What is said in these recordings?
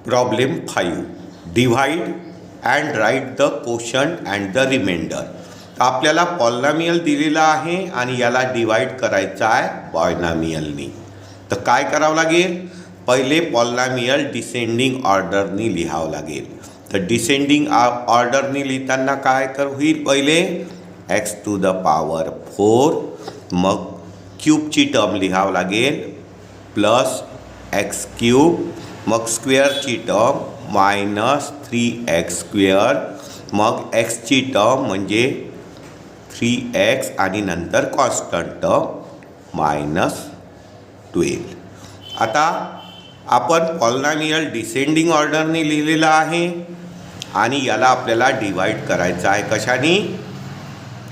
Problem 5. Divide and write the quotient and the remainder. आपल्याला polynomial दिलेला आहे आणि याला डिवाइड करायचा आहे बायनॉमियलनी. तर काय करावं लागेल? पहिले पॉलिनॉमियल डिसेंडिंग ऑर्डरनी लिहावं लागेल. तर डिसेंडिंग ऑर्डरनी लिहिताना काय होईल? पहिले x टू द पॉवर 4, मग क्यूबची टर्म लिहावं लागेल प्लस एक्स क्यूब, मग स्क्वेअरची टर्म मायनस 3x स्क्वेअर, मग एक्सची टर्म म्हणजे 3x आणि नंतर कॉन्स्टंट टर्म -12. आता आपण पॉलिनॉमियल डिसेंडिंग ऑर्डरने लिहिलेला आहे आणि याला आपल्याला डिवाइड करायचा आहे कशाने?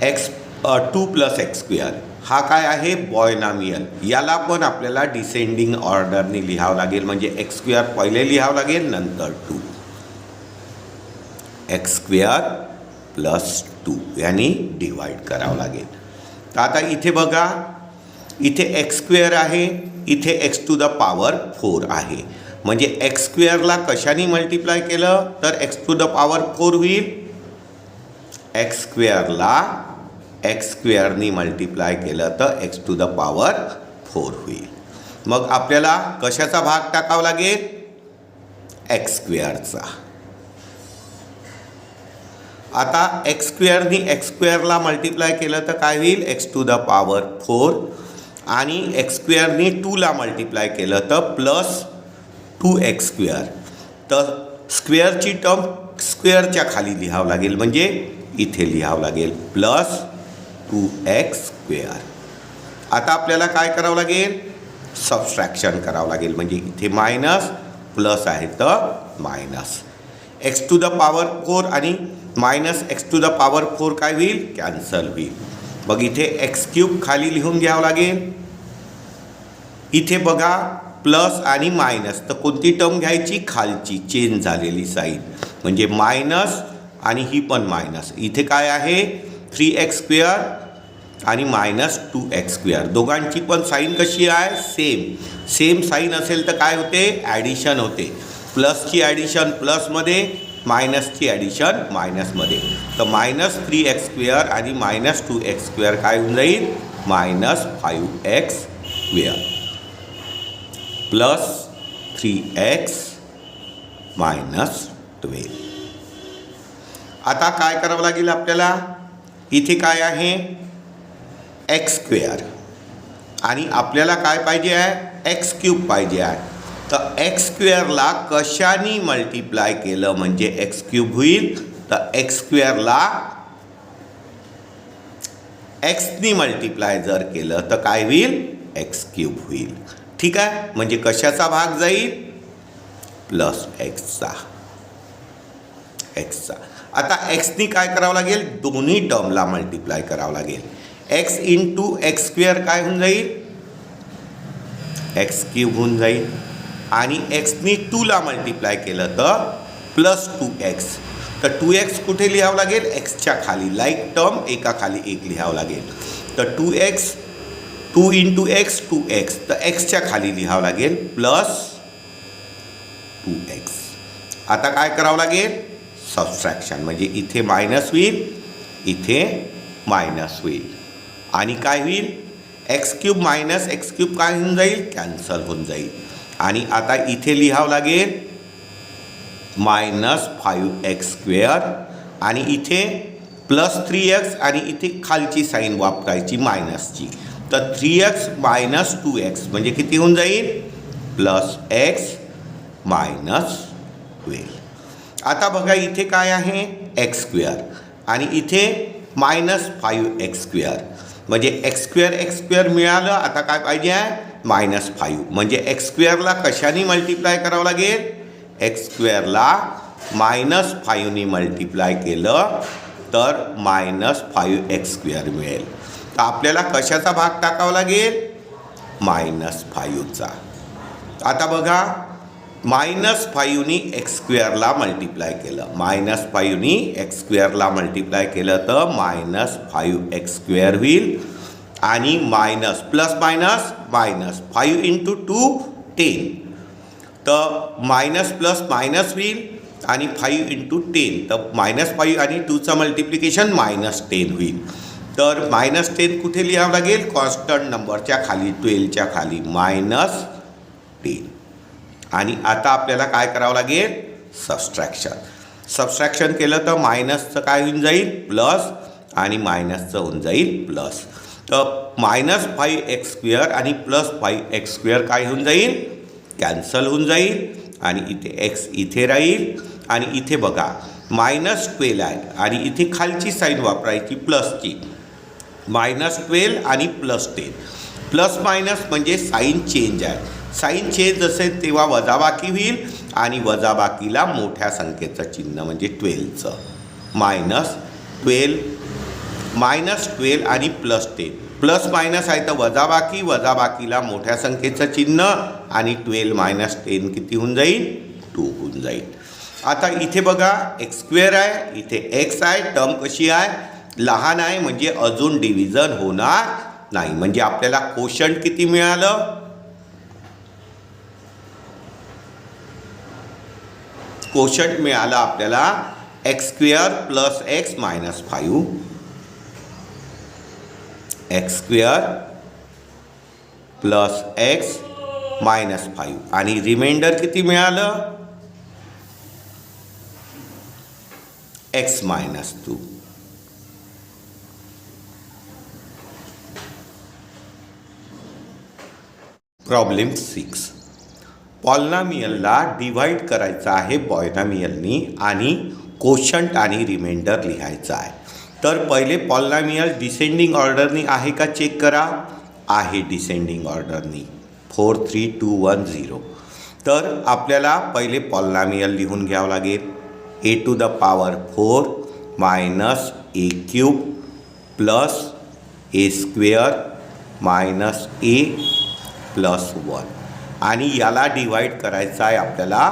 2 + x². हा काय आहे? बायनॉमियल. याला पण आपल्याला डिसेंडिंग ऑर्डरने लिहावं लागेल, म्हणजे x² पहिले लिहावं लागेल नंतर 2. x² + 2 यानी डिवाइड करावं लागेल. तर आता इथे बघा, इथे x² आहे, इथे x टू द पॉवर 4 आहे. म्हणजे x² ला कशाने मल्टिप्लाय केलं तर x टू द पॉवर 4 होईल. x² ला x² नी मल्टिप्लाय केलं तर x टू द पॉवर 4 होईल. मग आपल्याला कशाचा भाग टाकावा लागेल? x² चा. आता x² नी x² ला मल्टिप्लाय केलं तर काय होईल? x टू द पॉवर 4 आणि x² नी 2 ला मल्टिप्लाय केलं तर प्लस 2x². तर स्क्वेअरची टर्म स्क्वेअरच्या खाली लिहावं लागेल, म्हणजे इथे लिहावं लागेल प्लस 2x². आता आपल्याला काय करावं लागेल? सबस्ट्रॅक्शन करावं लागेल, म्हणजे इथे मायनस प्लस आहे तर minus. x to the power 4 आणि minus x to the power 4 काय होईल? कॅन्सल होईल. मग इथे x³ खाली लिहून घ्यावं लागेल. इथे बघा प्लस आणि मायनस, तर कोणती टर्म घ्यायची? खालची, चेंज झालेली साईन, म्हणजे मायनस आणि ही पण मायनस. इथे काय आहे? 3x² आणि -2x². दोघांची पण साईन कशी आहे? सेम साईन असेल तर काय होते? ॲडिशन होते. प्लसची ॲडिशन प्लसमध्ये, मायनसची ॲडिशन मायनसमध्ये. तर -3x² आणि -2x² काय होऊन जाईल? -5x² plus 3x -12. आता काय करावं लागेल आपल्याला? इथे काय आहे? x² आणि आपल्याला काय पाहिजे आहे? x³ पाहिजे आहे. तर x² ला कशाने मल्टिप्लाय केलं म्हणजे x³ होईल? तर x² ला x नी मल्टिप्लाय जर केलं तर काय होईल? x³ होईल. ठीक आहे, म्हणजे कशाचा भाग जाईल? प्लस x चा. आता x नी काय करावं लागेल? दोन्ही टर्मला मल्टिप्लाय करावं लागेल. x × x² काय होऊन जाईल? x³ होऊन जाईल. आणि x नी 2 ला मल्टिप्लाय केलं तर प्लस 2x. तर 2x कुठे लिहावं लागेल? xच्या खाली, लाईक टर्म एका खाली एक लिहावं लागेल. तर 2 × x 2x, तर xच्या खाली लिहावं लागेल प्लस 2x. आता काय करावं लागेल? सबस्ट्रॅक्शन, म्हणजे इथे मायनस होईल, इथे मायनस होईल आणि काय होईल? x³ - x³ काय होऊन जाईल? कॅन्सल होऊन जाईल. आणि आता इथे लिहावं लागेल -5x² आणि इथे प्लस 3x आणि इथे खालची साईन वापरायची मायनसची. तर 3x - 2x म्हणजे किती होऊन जाईल? Plus x -12. आता बघा इथे काय आहे? x² आणि इथे -5x², म्हणजे x² मिळालं. आता काय पाहिजे आहे? -5. म्हणजे x² ला कशाने मल्टिप्लाय करावं लागेल? x² ला -5 नी मल्टिप्लाय केलं तर -5x² मिळेल. तर आपल्याला कशाचा भाग टाकावा लागेल? -5 चा. आता बघा -5 नी x² ला मल्टिप्लाय केलं, -5 नी x² ला मल्टिप्लाय केलं तर -5x² होईल. आणि मायनस प्लस मायनस मायनस 5 × 2 10. तर मायनस प्लस मायनस होईल आणि 5 × 10, तर -5 आणि 2चं मल्टिप्लिकेशन -10 होईल. तर -10 कुठे लिहावं लागेल? कॉन्स्टंट नंबरच्या खाली, 12च्या खाली -10. आणि आता आपल्याला काय करावं लागेल? सबस्ट्रॅक्शन केलं तर मायनसचं काय होऊन जाईल? प्लस, आणि मायनसचं होऊन जाईल प्लस. तर -5x² आणि +5x² काय होऊन जाईल? कॅन्सल होऊन जाईल. आणि इथे x इथे राहील. आणि इथे बघा -12 आहे आणि इथे खालची साईन वापरायची प्लसची. -12 आणि +10. प्लस मायनस म्हणजे साईन चेंज आहे. साईन चेंज असेल तेव्हा वजाबाकी होईल आणि वजाबाकीला मोठ्या संख्येचं चिन्ह म्हणजे 12चं. -12 आणि +10. प्लस मायनस आहे तर वजाबाकी, वजाबाकीला मोठ्या संख्येचं चिन्ह आणि 12 - 10 किती होऊन जाईल? 2 होऊन जाईल. आता इथे बघा x² आहे, इथे x आहे. टर्म कशी आहे? लहान आहे म्हणजे अजून डिव्हिजन होणार नाही. म्हणजे आपल्याला कोशंट किती मिळालं? कोशंट मिळालं आपल्याला x² + x - 5. x² + x - 5 आणि रिमाइंडर किती मिळालं? x - 2. प्रॉब्लेम 6. पॉलिनॉमियलला डिवाइड करायचं आहे पॉलिनॉमियलनी आणि कोशंट आणि रिमाइंडर लिहायचं आहे. तर पहिले पॉलिनॉमियल डिसेंडिंग ऑर्डरनी आहे का चेक करा. आहे डिसेंडिंग ऑर्डरनी. 4 3 2 1 0. तर आपल्याला पहिले पॉलिनॉमियल लिहून घ्यावं लागेल. a⁴ - (-a³ + a² - a + 1 आणि याला डिवाइड करायचं आहे आपल्याला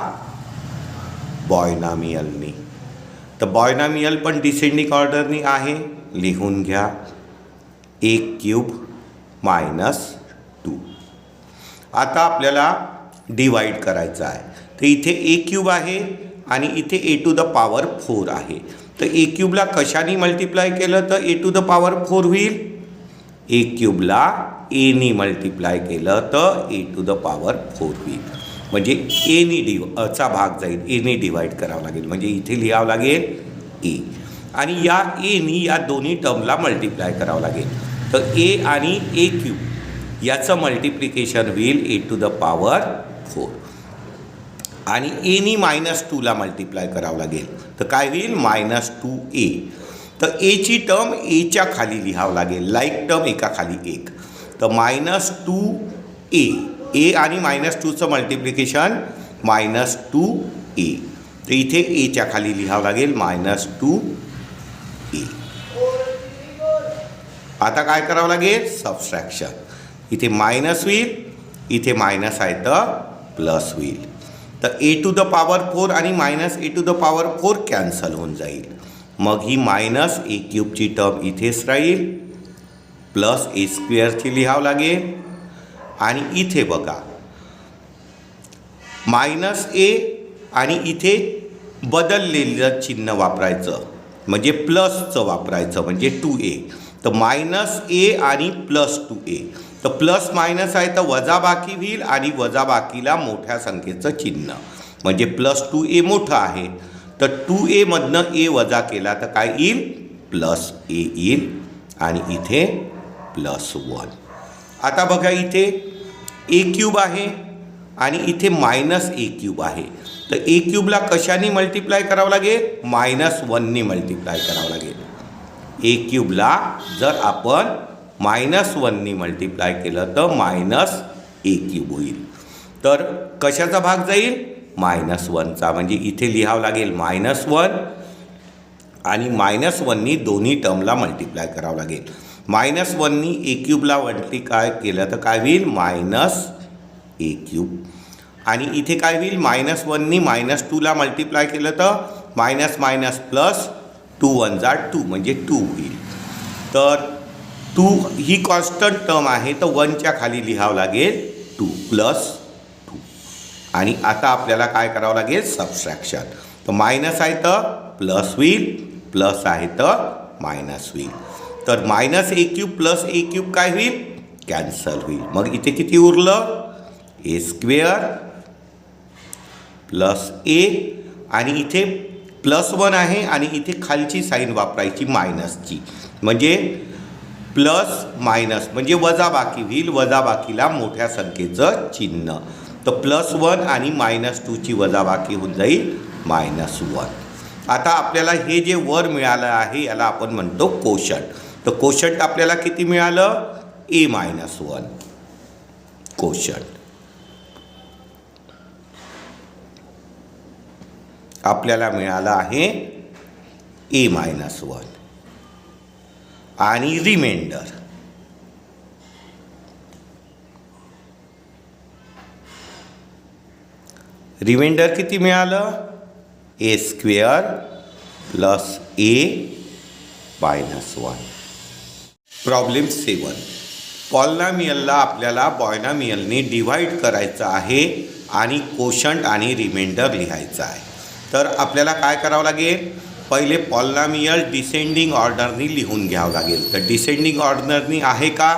बायनॉमियलनी. तर बायनॉमियल पण डिसेंडिंग ऑर्डरनी आहे. लिहून घ्या a³ - 2. आता आपल्याला डिवाइड करायचं आहे. तर इथे a³ आहे आणि इथे a⁴ आहे. तर a³ ला कशाने मल्टिप्लाय केलं तर a⁴ होईल. a³ ला a नी मल्टिप्लाय केलं तर a⁴ होईल. म्हणजे चा भाग जाईल. a नी डिवाइड करावं लागेल. म्हणजे इथे लिहावं लागेल a आणि या a नी या दोन्ही टर्मला मल्टिप्लाय करावं लागेल. तर a आणि a³ याचं मल्टिप्लिकेशन होईल a⁴ आणि a नी -2 ला मल्टिप्लाय करावं लागेल. तर काय होईल? -2a. तर a ची टर्म a च्या खाली लिहावं लागेल. लाईक टर्म एका खाली एक. तर -2a. a आणि -2चं मल्टिप्लिकेशन -2a. तर इथे a च्या खाली लिहावं लागेल -2a. आता काय करावं लागेल? सबस्ट्रॅक्शन. इथे मायनस होईल, इथे मायनस आहे तर प्लस होईल. तर a⁴ आणि -a⁴ कॅन्सल होऊन जाईल. मग ही -a³ ची टर्म इथेच राहील. प्लस a² ची लिहावं लागेल. आणि इथे बघा -a आणि इथे बदललेलं चिन्ह वापरायचं म्हणजे प्लसचं वापरायचं म्हणजे 2a. तर -a आणि +2a. तर प्लस मायनस आहे तर वजाबाकी होईल आणि वजाबाकीला मोठ्या संख्येचं चिन्ह म्हणजे +2a मोठं आहे. तर 2a मधनं a वजा केला तर काय येईल? +a येईल आणि इथे +1. आता बघा इथे a³ आहे आणि इथे -a³ आहे. तर a³ ला कशाने मल्टिप्लाय करावं लागेल? -1 ने मल्टिप्लाय करावं लागेल. a³ ला जर आपण -1 ने मल्टिप्लाय केलं तर -a³ होईल. तर कशाचा भाग जाईल? -1चा. म्हणजे इथे लिहावं लागेल -1 आणि -1 नी दोन्ही टर्मला मल्टिप्लाय करावं लागेल. -1 नी a³ ला मल्टिप्लाय केलं तर काय होईल? -a³ आणि इथे काय होईल? -1 नी -2 ला मल्टिप्लाय केलं तर मायनस प्लस 2 1 जा 2 म्हणजे 2 होईल. तर 2 ही कॉन्स्टंट टर्म आहे तर 1च्या खाली लिहावं लागेल 2 + 2 आणि आता आपल्याला काय करावं लागेल सबट्रॅक्शन. तर मायनस आहे तर प्लस होईल, प्लस आहे तर मायनस होईल. तर मायनस ए क्यूब प्लस ए क्यूब काय होईल कॅन्सल होईल. मग इथे किती उरलं ए स्क्वेअर प्लस ए आणि इथे +1 आहे आणि इथे खालची साईन वापरायची मायनसची म्हणजे प्लस मायनस म्हणजे वजाबाकी होईल. वजाबाकीला मोठ्या संख्येचं चिन्ह. तर +1 आणि -2ची वजाबाकी होऊन जाईल -1. आता आपल्याला हे जे वर मिळालं आहे याला आपण म्हणतो कोशंट. तर कोशंट आपल्याला किती मिळालं A-1 कोशंट आपल्याला मिळालं आहे A-1 आणि रिमाइंडर किती मिळालं ए स्क्वेअर प्लस A-1. प्रॉब्लेम 7. पॉलिनॉमियलला आपल्याला बायनॉमियलने डिव्हाइड करायचं आहे आणि कोशंट आणि रिमाइंडर लिहायचं आहे. तर आपल्याला काय करावं लागेल पहिले पॉलिनॉमियल डिसेंडिंग ऑर्डरनी लिहून घ्यावं लागेल. तर डिसेंडिंग ऑर्डरनी आहे का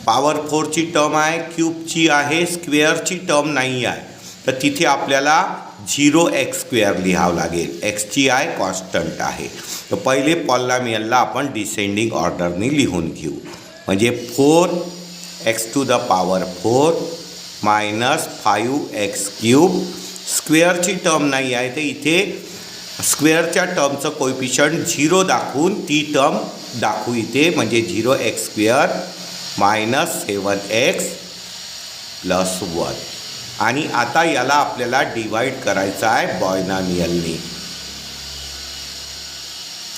पॉवर 4ची टर्म आहे, क्यूबची आहे, स्क्वेअरची टर्म नाही आहे. तर तिथे आपल्याला 0x² लिहावं लागेल. एक्सची आहे कॉन्स्टंट आहे. तर पहिले पॉलिनॉमियलला आपण डिसेंडिंग ऑर्डरनी लिहून घेऊ. म्हणजे 4x⁴ मायनस 5x³ स्क्वेअरची टर्म नाही आहे तर इथे स्क्वेअरच्या टर्मचं कोएफिशियंट 0 दाखवून ती टर्म दाखवू इथे म्हणजे 0x² मायनस 7x + 1. आणि आता याला आपल्याला डिवाइड करायचं आहे बायनॉमियलने.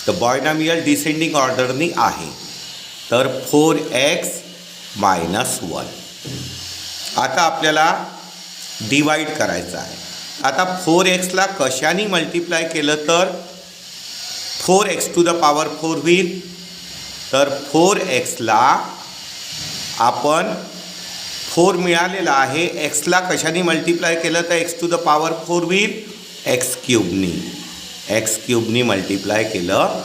तर बायनॉमियल डिसेंडिंग ऑर्डरनी आहे. तर 4x - 1 आता आपल्याला डिवाइड करायचं आहे. आता 4xला कशाने मल्टिप्लाय केलं तर 4x⁴ होईल. तर 4xला आपण 4 मिळालेला आहे. एक्सला कशाने मल्टिप्लाय केलं तर x⁴ होईल x³ मल्टिप्लाय केलं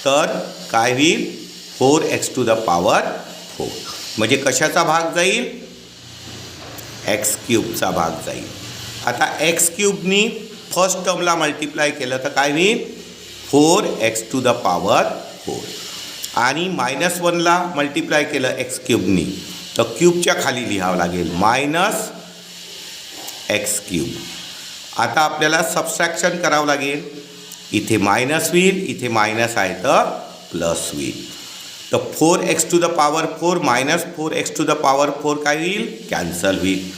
तर काय होईल 4x⁴ म्हणजे कशाचा भाग जाईल x³ भाग जाईल. आता x³ फर्स्ट टर्मला मल्टिप्लाय केलं तर काय होईल 4x⁴ आणि -1ला मल्टिप्लाय केलं x³ तर क्यूबच्या खाली लिहावं लागेल -x³. आता आपल्याला सबट्रॅक्शन करावं लागेल. इथे मायनस होईल, इथे मायनस आहे तर प्लस होईल. तर 4x⁴ मायनस 4x⁴ काय होईल कॅन्सल होईल.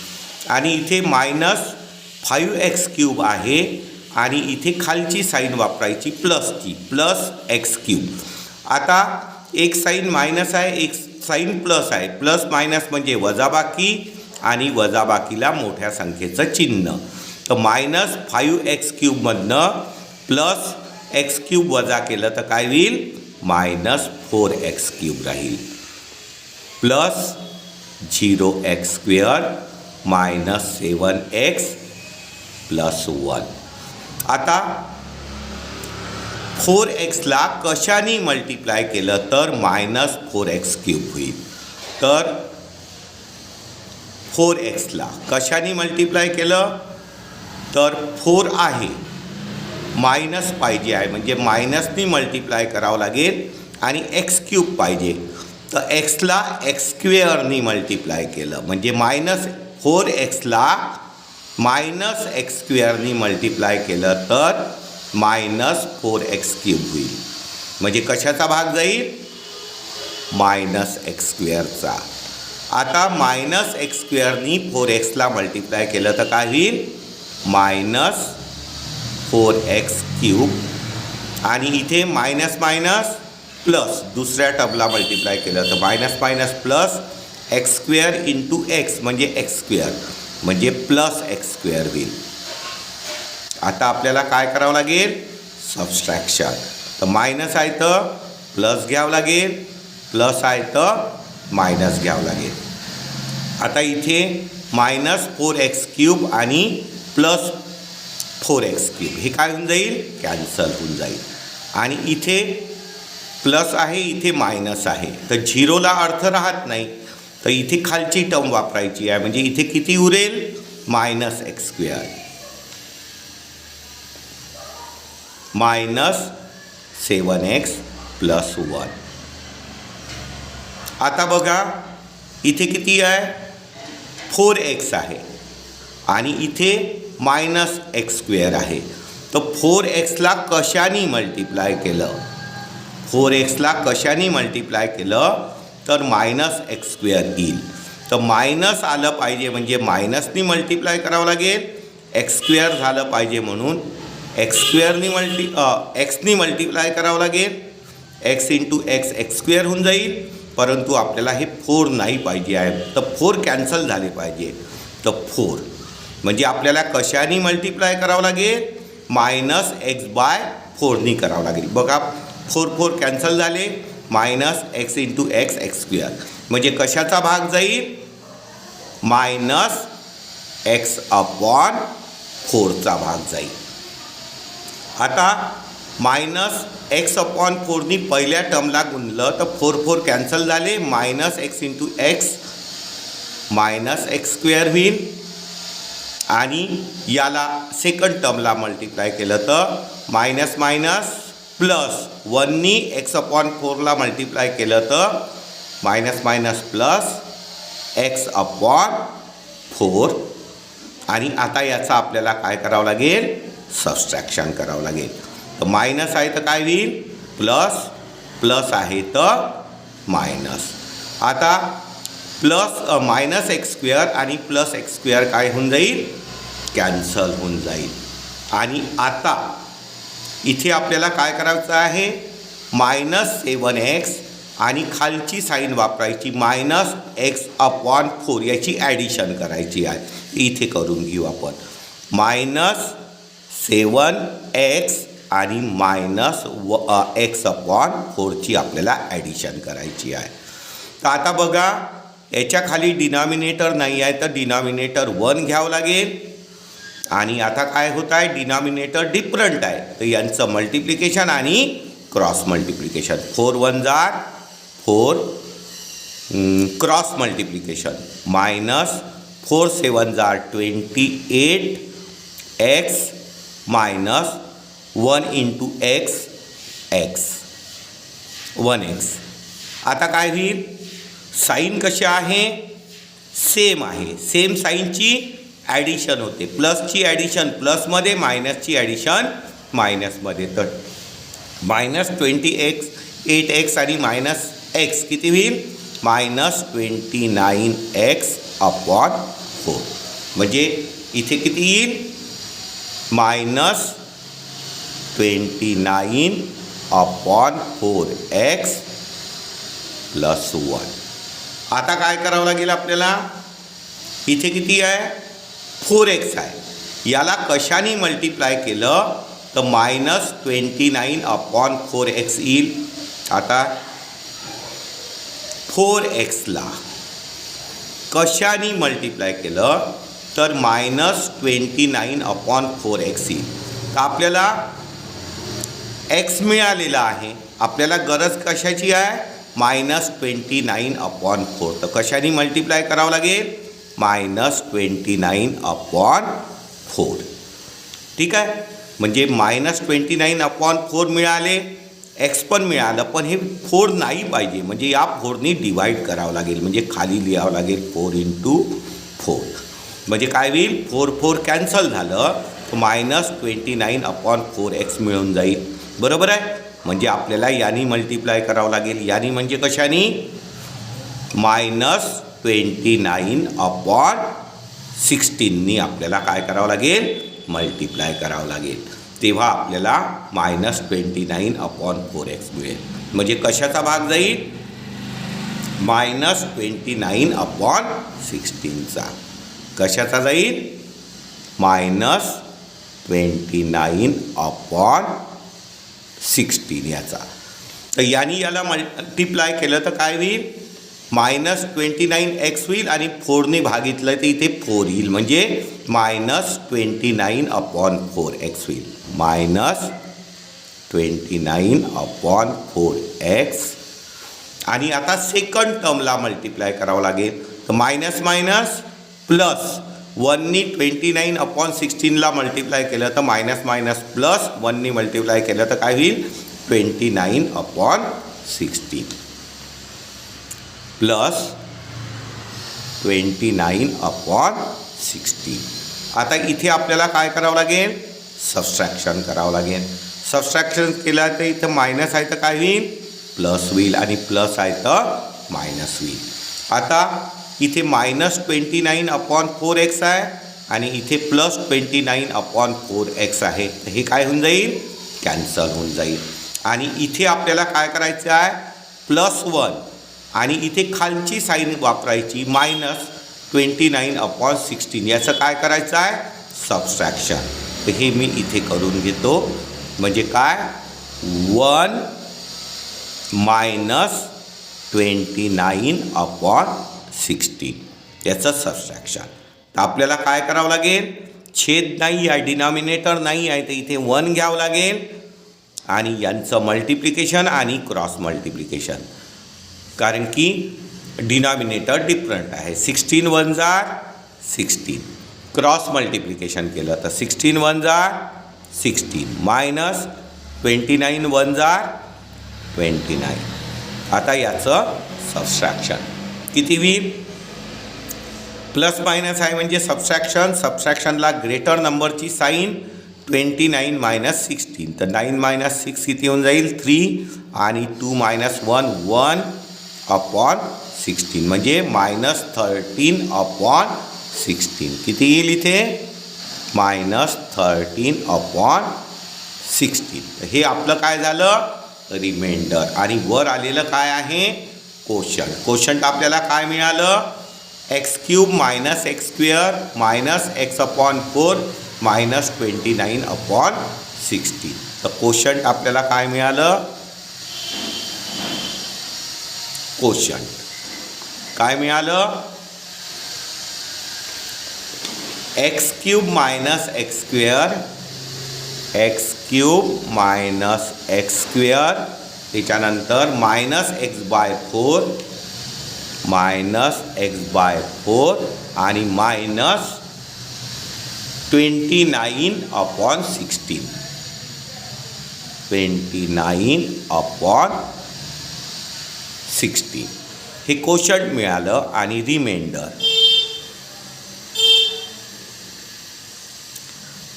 आणि इथे -5x³ आहे आणि इथे खालची साईन वापरायची प्लसची +x³. आता एक साईन मायनस आहे एक साईन प्लस आहे. प्लस मायनस म्हणजे वजाबाकी आणि वजाबाकीला मोठ्या संख्येचं चिन्ह. तर -5x³ मधनं +x³ वजा केलं तर काय होईल -4x³ राहील प्लस 0x² मायनस 7x + 1. आता 4xला कशाने मल्टिप्लाय केलं तर -4x³ होईल. तर 4xला कशाने मल्टिप्लाय केलं तर 4 आहे मायनस पाहिजे आहे म्हणजे मायनसनी मल्टिप्लाय करावं लागेल आणि x³ पाहिजे. तर एक्सला x² मल्टिप्लाय केलं म्हणजे -4xला -x² मल्टिप्लाय केलं तर -4x³ होईल. म्हणजे कशाचा भाग जाईल -x²चा. आता -x² 4xला मल्टिप्लाय केलं तर काय होईल -4x³ आणि इथे मायनस मायनस प्लस दुसऱ्या टर्मला मल्टिप्लाय केलं तर minus minus plus x² × x म्हणजे x² म्हणजे +x² होईल. आता आपल्याला काय करावं लागेल सबट्रॅक्शन. तर मायनस आहे तर प्लस घ्यावं लागेल, प्लस आहे तर मायनस घ्यावं लागेल. आता इथे मायनस 4x³ आणि प्लस 4x³ हे काय होऊन जाईल, कॅन्सल होऊन जाईल. आणि इथे प्लस आहे, इथे मायनस आहे, तर झिरोला अर्थ राहत नाही, तर इथे खालची टर्म वापरायची आहे. म्हणजे इथे किती उरेल, -x² -7x + 1. आता बघा इथे किती आहे, 4x आहे आणि इथे -x² आहे. तर 4xला कशाने मल्टिप्लाय केलं, 4xला कशाने मल्टिप्लाय केलं तर -x² येईल. तर मायनस आलं पाहिजे म्हणजे मायनसनी मल्टिप्लाय करावं लागेल, x² झालं पाहिजे म्हणून एक्सनी मल्टिप्लाय करावं लागेल, x × x² होऊन जाईल. परंतु आपल्याला हे 4 नाही पाहिजे आहे, तर 4 कॅन्सल झाले पाहिजे. तर 4 म्हणजे आपल्याला कशाने मल्टिप्लाय करावं लागेल, -x/4नी करावं लागेल. बघा 4 कॅन्सल झाले, -x × x² म्हणजे कशाचा भाग जाईल, -x/4चा भाग जाईल. आता -x/4नी पहिल्या टर्मला गुणलं तर 4 कॅन्सल झाले, -x × x -x² होईल. आणि याला सेकंड टर्मला मल्टिप्लाय केलं तर मायनस प्लस 1नी x/4ला मल्टिप्लाय केलं तर मायनस प्लस x/4. आणि आता याचा आपल्याला काय करावं लागेल, सबस्ट्रॅक्शन करावं लागेल. तर मायनस आहे तर काय होईल, प्लस आहे तर मायनस. आता -x² आणि +x² काय होऊन जाईल, कॅन्सल होऊन जाईल. आणि आता इथे आपल्याला काय करायचं आहे, -7x आणि खालची साईन वापरायची -x/4 याची ॲडिशन करायची आहे. इथे करून घेऊ आपण, -7x आणि -x/4ची आपल्याला ॲडिशन करायची आहे. तर आता बघा याच्या खाली डिनॉमिनेटर नाही आहे, तर डिनॉमिनेटर 1 घ्यावं लागेल. आणि आता काय होत आहे, डिनॉमिनेटर डिफरंट आहे, तर यांचं मल्टिप्लिकेशन आणि cross multiplication. 4 × 1 = 4 cross multiplication -4 × 7 = 28x -1 × x 1x. आता काय होईल, साईन कशी आहे, सेम आहे, सेम साईनची ॲडिशन होते, प्लसची ॲडिशन प्लसमध्ये, मायनसची ॲडिशन मायनसमध्ये. तर -28x आणि -x किती होईल, -29x/4. म्हणजे इथे किती येईल, -29/4x + 1. आता काय करावं लागेल आपल्याला, इथे किती आहे, 4x आहे, याला कशाने मल्टिप्लाय केलं तर -29/4x येईल. आता 4xला कशाने मल्टिप्लाय केलं तर -29/4x येईल. तर आपल्याला x मिळालेला आहे, आपल्याला गरज कशाची आहे, -29/4. तर कशाने मल्टिप्लाय करावं लागेल, -29/4. ठीक आहे, म्हणजे -29/4 मिळाले, x पण मिळालं, पण हे 4 नाही पाहिजे, म्हणजे या 4नी डिवाईड करावं लागेल. म्हणजे खाली लिहावं लागेल 4 × 4. म्हणजे काय होईल, 4 कॅन्सल झालं, तर -29/4x मिळून जाईल. बरोबर आहे, म्हणजे आपल्याला यानी मल्टिप्लाय करावं लागेल. यानी म्हणजे कशाने, -29/16नी आपल्याला काय करावं लागेल, मल्टिप्लाय करावं लागेल. तेव्हा आपल्याला -29/4x मिळेल. म्हणजे कशाचा भाग जाईल, -29/16चा. कशाचा जाईल, -29/16 याचा. तर यानी याला मल्टिप्लाय केलं तर काय होईल, -29x होईल आणि 4ने भागितलं तर इथे 4 येईल, म्हणजे -29/4x होईल. -29/4x. आणि आता सेकंड टर्मला मल्टिप्लाय करावं लागेल. तर मायनस मायनस प्लस 1नी 29/16ला मल्टिप्लाय केलं तर मायनस मायनस प्लस 1नी मल्टिप्लाय केलं तर काय होईल 29/16 प्लस 29/16. आता इथे आपल्याला काय करावं लागेल, सबस्ट्रॅक्शन करावं लागेल. सबस्ट्रॅक्शन केलं तर इथं मायनस आहे तर काय होईल प्लस होईल आणि प्लस आहे तर मायनस होईल. आता इथे -29/4x आहे आणि इथे प्लस 29/4x आहे. हे काय होऊन जाईल, कॅन्सल होऊन जाईल. आणि इथे आपल्याला काय करायचं आहे, +1 आणि इथे खालची साईन वापरायची -29/16. याचं काय करायचं आहे, सबस्ट्रॅक्शन. तर हे मी इथे करून घेतो. म्हणजे काय 1 - 29/16 याचं सबस्ट्रॅक्शन. तर आपल्याला काय करावं लागेल, छेद नाही आहे, डिनॉमिनेटर नाही आहे, तर इथे 1 घ्यावं लागेल आणि यांचं मल्टिप्लिकेशन आणि क्रॉस मल्टिप्लिकेशन, कारण की डिनॉमिनेटर डिफरंट आहे. 16 × 1 = 16. क्रॉस मल्टिप्लिकेशन केलं तर 16 × 1 = 16 मायनस 29 × 1 = 29. आता याचं सबस्ट्रॅक्शन किती होईल, प्लस मायनस आहे म्हणजे सबस्ट्रॅक्शन. सबस्ट्रॅक्शनला ग्रेटर नंबरची साईन 29 - 16. तर 9 - 6 किती होऊन जाईल 3 आणि 2 - 1 1/16 म्हणजे -13/16. किती येईल इथे -13/16. हे आपलं काय झालं, रिमाइंडर. आणि वर आलेलं काय आहे, कोशंट. कोशंट आपल्याला काय मिळालं, x³ - x² - x/4 - 29/16. तर कोशंट आपल्याला काय मिळालं, कोशंट काय मिळालं, x³ - x², x³ - x², त्याच्यानंतर -x/4 -x/4 आणि -29/16 29/16. हे कोशंट मिळालं. आणि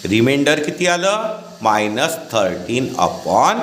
रिमाइंडर किती आलं, -13/16.